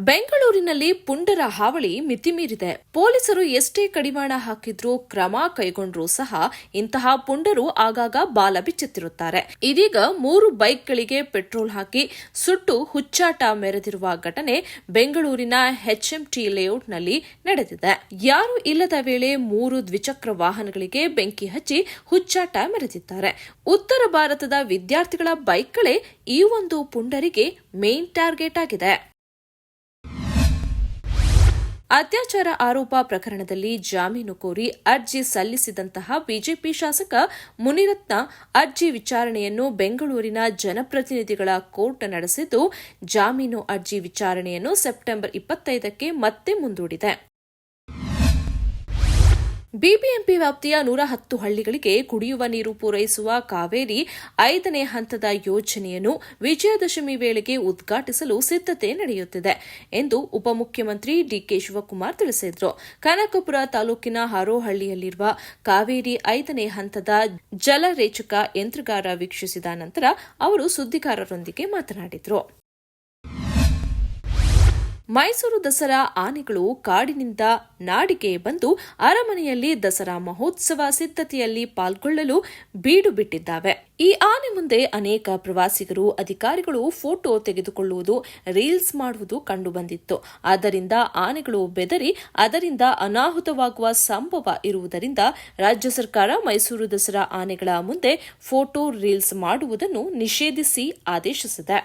ಬೆಂಗಳೂರಿನಲ್ಲಿ ಪುಂಡರ ಹಾವಳಿ ಮಿತಿಮೀರಿದೆ. ಪೊಲೀಸರು ಎಷ್ಟೇ ಕಡಿವಾಣ ಹಾಕಿದ್ರೂ ಕ್ರಮ ಕೈಗೊಂಡ್ರೂ ಸಹ ಇಂತಹ ಪುಂಡರು ಆಗಾಗ ಬಾಲ ಬಿಚ್ಚುತ್ತಿರುತ್ತಾರೆ. ಇದೀಗ 3 ಬೈಕ್ಗಳಿಗೆ ಪೆಟ್ರೋಲ್ ಹಾಕಿ ಸುಟ್ಟು ಹುಚ್ಚಾಟ ಮೆರೆದಿರುವ ಘಟನೆ ಬೆಂಗಳೂರಿನ ಎಚ್ಎಂಟಿ ಲೇಔಟ್ನಲ್ಲಿ ನಡೆದಿದೆ. ಯಾರೂ ಇಲ್ಲದ ವೇಳೆ 3 ದ್ವಿಚಕ್ರ ವಾಹನಗಳಿಗೆ ಬೆಂಕಿ ಹಚ್ಚಿ ಹುಚ್ಚಾಟ ಮೆರೆದಿದ್ದಾರೆ. ಉತ್ತರ ಭಾರತದ ವಿದ್ಯಾರ್ಥಿಗಳ ಬೈಕ್ಗಳೇ ಈ ಒಂದು ಪುಂಡರಿಗೆ ಮೇನ್ ಟಾರ್ಗೆಟ್ ಆಗಿದೆ. ಅತ್ಯಾಚಾರ ಆರೋಪ ಪ್ರಕರಣದಲ್ಲಿ ಜಾಮೀನು ಕೋರಿ ಅರ್ಜಿ ಸಲ್ಲಿಸಿದಂತಹ ಬಿಜೆಪಿ ಶಾಸಕ ಮುನಿರತ್ನ ಅರ್ಜಿ ವಿಚಾರಣೆಯನ್ನು ಬೆಂಗಳೂರಿನ ಜನಪ್ರತಿನಿಧಿಗಳ ಕೋರ್ಟ್ ನಡೆಸಿದ್ದು, ಜಾಮೀನು ಅರ್ಜಿ ವಿಚಾರಣೆಯನ್ನು ಸೆಪ್ಟೆಂಬರ್ 25ಕ್ಕೆ ಮತ್ತೆ ಮುಂದೂಡಿದೆ. ಬಿಬಿಎಂಪಿ ವ್ಯಾಪ್ತಿಯ 110 ಹಳ್ಳಿಗಳಿಗೆ ಕುಡಿಯುವ ನೀರು ಪೂರೈಸುವ ಕಾವೇರಿ 5ನೇ ಹಂತದ ಯೋಜನೆಯನ್ನು ವಿಜಯದಶಮಿ ವೇಳೆಗೆ ಉದ್ಘಾಟಿಸಲು ಸಿದ್ಧತೆ ನಡೆಯುತ್ತಿದೆ ಎಂದು ಉಪಮುಖ್ಯಮಂತ್ರಿ ಡಿಕೆ ಶಿವಕುಮಾರ್ ತಿಳಿಸಿದರು. ಕನಕಪುರ ತಾಲೂಕಿನ ಹಾರೋಹಳ್ಳಿಯಲ್ಲಿರುವ ಕಾವೇರಿ 5ನೇ ಹಂತದ ಜಲರೇಚಕ ಯಂತ್ರಾಗಾರ ವೀಕ್ಷಿಸಿದ ನಂತರ ಅವರು ಸುದ್ದಿಗಾರರೊಂದಿಗೆ ಮಾತನಾಡಿದರು. ಮೈಸೂರು ದಸರಾ ಆನೆಗಳು ಕಾಡಿನಿಂದ ನಾಡಿಗೆ ಬಂದು ಅರಮನೆಯಲ್ಲಿ ದಸರಾ ಮಹೋತ್ಸವ ಸಿದ್ಧತೆಯಲ್ಲಿ ಪಾಲ್ಗೊಳ್ಳಲು ಬೀಡು ಬಿಟ್ಟಿದ್ದಾವೆ. ಈ ಆನೆ ಮುಂದೆ ಅನೇಕ ಪ್ರವಾಸಿಗರು, ಅಧಿಕಾರಿಗಳು ಫೋಟೋ ತೆಗೆದುಕೊಳ್ಳುವುದು, ರೀಲ್ಸ್ ಮಾಡುವುದು ಕಂಡುಬಂದಿತ್ತು. ಆದ್ದರಿಂದ ಆನೆಗಳು ಬೆದರಿ ಅದರಿಂದ ಅನಾಹುತವಾಗುವ ಸಂಭವ ಇರುವುದರಿಂದ ರಾಜ್ಯ ಸರ್ಕಾರ ಮೈಸೂರು ದಸರಾ ಆನೆಗಳ ಮುಂದೆ ಫೋಟೋ, ರೀಲ್ಸ್ ಮಾಡುವುದನ್ನು ನಿಷೇಧಿಸಿ ಆದೇಶಿಸಿದೆ.